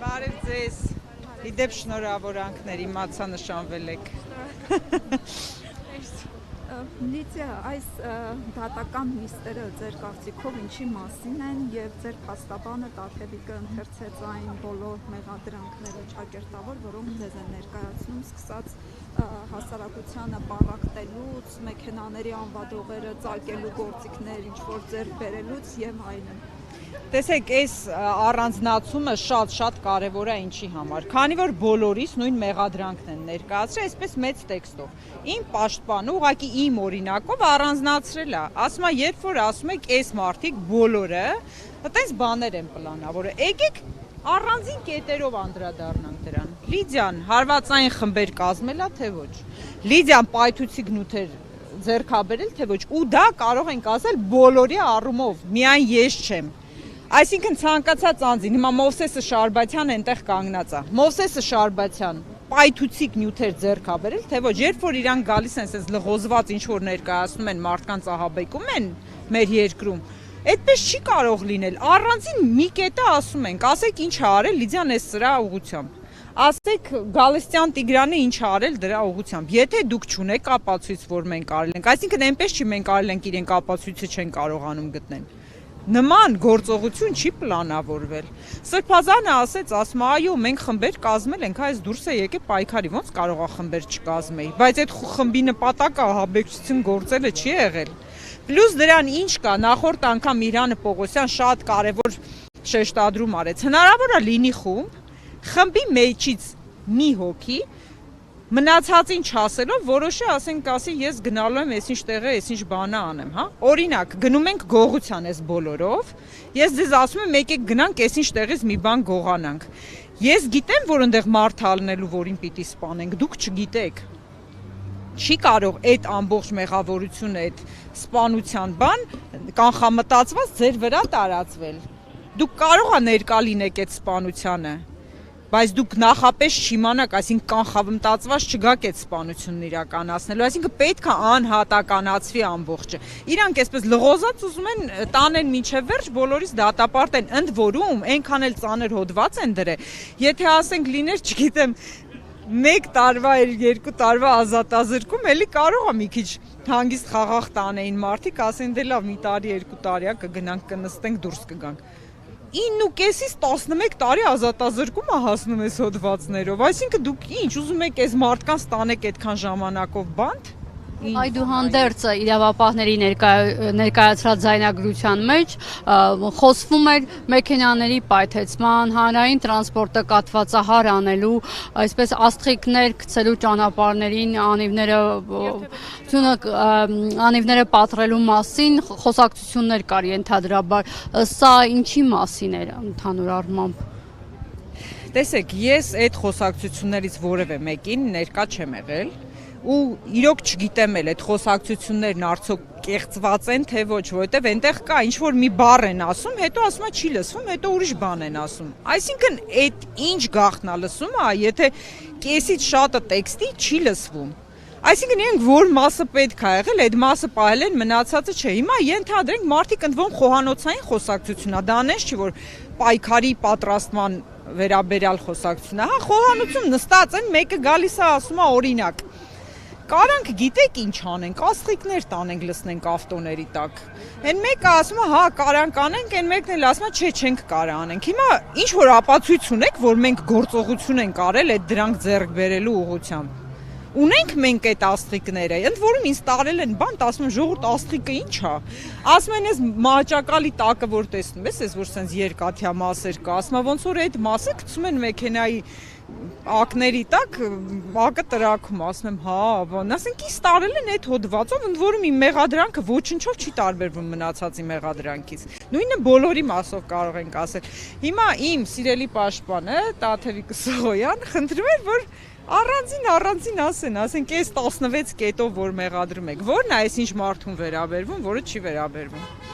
Բարև ձեզ, իդեպ շնորհավորանքներ, իմացա նշանվել եք։ Լիդիա, այս դատական նիստերը ձեր կարծիքով ինչի մասին են եւ ձեր փաստաբանը Տաթևիկը ընթերցեց այն բոլոր մեղադրանքները ճակերտավոր, որոնք ձեզ են ներկայացնում, սկսած հասարակությանը պառակտելուց, մեքենաների անվադողերը ծակելու գործիքներ ինչ-որ ձեռք բերելուց եւ այլն։ Տեսեք, այս առանձնացումը շատ կարևոր է ինչի համար, քանի որ բոլորիս նույն մեղադրանքն են ներկայացրել, այսպես մեծ տեքստով։ Իմ պաշտպանը ուղղակի իմ օրինակով առանձնացրել է, ասում է, երբ որ ասում եք այս մարդիկ բոլորը, այտենց բաներ են պլանավորել, եկեք առանձին կետերով անդրադառնանք դրան։ Լիդիան հարվածային խմբեր կազմել է, թե ոչ։ Լիդիան պայթուցիկ նյութեր ձեռքաբերել, թե ոչ, ու դա կարող ենք ասել բոլորի առումով, միայն ես չեմ։ Այսինքն ցանկացած անձին, հիմա Մովսեսը Շարբաթյան այնտեղ կանգնած է։ Մովսեսը Շարբաթյան պայթուցիկ նյութեր ձեռքաբերել, թե ոչ, երբ որ իրանք գալիս են այսպես լղոզված ինչ որ ներկայացնում են մարդկանց ահաբեկում են մեր երկրում, այդպես չի կարող լինել։ Առանձին մի կետը ասում ենք, ասեք ինչ ա արել Լիդիան այս սրա ուղղությամբ։ Ասեք Գալստյան Տիգրանը ինչ ա արել դրա ուղղությամբ։ Եթե դուք չունեք ապացույց, որ մենք արել ենք, այսինքն այնպես չի մենք արել ենք, իրենք ապացույցը չեն կարողանում գտնել։ Նման գործողություն չի պլանավորվել։ Սրբազանը ասեց, ասում այո, մենք խմբեր կազմել ենք, այս դուրս է եկե պայքարի, ոնց կարող է խմբեր չկազմեի, բայց այդ խմբի նպատակը ահաբեկչություն գործելը չի եղել։ Պլյուս դրան ինչ կա, նախորդ անգամ Իրանը Պողոսյան շատ կարևոր շեշտադրում արեց, հնարավոր է լինի խմբի մեջից մի հոգի մնացածին չասելով որոշի, ասենք ասի ես գնալու եմ այսինչ տեղը, այսինչ բանը անեմ, հա։ Օրինակ, գնում ենք գողության այս բոլորով, ես ձեզ ասում եմ եկեք գնանք այսինչ տեղից մի բան գողանանք։ Ես գիտեմ, որ այնտեղ մարդ ալնելու, որին պիտի սպանենք, դուք չգիտեք։ Չի կարող այդ ամբողջ մեղավորությունը, այդ սպանության բան կանխամտածված ձեր վրա տարածվել։ Դուք կարող ա ներկա լինեք այդ սպանությանը, բայց դուք նախապես չիմանաք, այսինքն կանխամտածված չգաք այդ սպանությունն իրականացնելու, այսինքն պետք է անհատականացվի ամբողջը։ Իրանք այսպես լղոզած ուզում են տանեն մինչև վերջ, բոլորից դատապարտեն, ընդ որում այնքան էլ ծանր հոդված են դրել, եթե ասենք լիներ, չգիտեմ, 1 տարվա, 2 տարվա ազատազրկում, էլի կարող է մի քիչ հանգիստ խաղաղ տանեին մարդիկ, ասեն դե լավ մի տարի, 2 տարի կգնանք կնստենք, դուրս կգանք։ 9.5-ից 11 տարի ազատազրկում է հասնում այս հոդվածներով, այսինքն դուք ինչ ուզում եք այս մարդկանց տանեք այդքան ժամանակով բանդ։ Այդուհանդերձ իրավապահների ներկայացրած ձայնագրության մեջ խոսվում էր մեքենաների պայթեցման, հանրային տրանսպորտը կաթվածահար անելու, այսպես աստղիկներ գցելու ճանապարհներին, անիվները պատռելու մասին խոսակցություններ կար ենթադրաբար, սա ինչի մասին էր ընդհանուր առմամբ։ Տեսեք, ես այդ խոսակցություններից որևէ մեկին ներկա չեմ եղել ու իրոք չգիտեմ էլ այդ խոսակցություններն արդյոք կեղծված են թե ոչ, որովհետև այնտեղ կա ինչ որ մի բառ են ասում, հետո ասում է չի լսվում, հետո ուրիշ բան են ասում։ Այսինքն այդ ինչ գաղտնա լսում է, եթե կեսից շատը տեքստի չի լսվում։ Այսինքն իրենք որ մասը պետք է եղել, այդ մասը պահել են, մնացածը չէ։ Հիմա ենթադրենք մարդիկ ընդ որում խոհանոցային խոսակցություն է, դա նես չի որ պայքարի պատրաստման վերաբերյալ խոսակցություն է, հա, խոհանոցում նստած են, մեկը գալիս է ասում է օրինակ Կարանք գիտեք ինչ անենք, աստղիկներ տանենք լսնենք ավտոների տակ։ Այն մեկը ասում է, հա, կարանք անենք, այն մեկն էլ ասում է, չէ, չենք կարա անենք։ Հիմա ինչ որ ապացույց ունեք, որ մենք գործողություն ենք արել այդ դրանք ձեռք բերելու ուղղությամբ։ Ունենք մենք այդ աստղիկները, ընդ որում ինձ տարել են բան, ասում են ժողովուրդ աստղիկը ինչ է։ Ասում են այս մահճակալի տակը որ տեսնում ես, այս որ սենց երկաթյա մասեր կա, ասում է ոնց որ այդ մասը գցում են մեքենայի ակների տակ, ակը տրաքում, ասում եմ, հա, բան, ասենք ինձ տարել են այդ հոդվածով, ընդ որում իմ մեղադրանքը ոչնչով չի տարբերվում մնացածի մեղադրանքից։ Նույնը բոլորի մասով կարող ենք ասել։ Հիմա իմ սիրելի պաշտպանը Տաթևիկ Սողոյան խնդրում էր, որ առանձին ասենք այս 16 կետով որ մեղադրում եք, որն է այսինչ մարդուն վերաբերվում, որը չի վերաբերվում։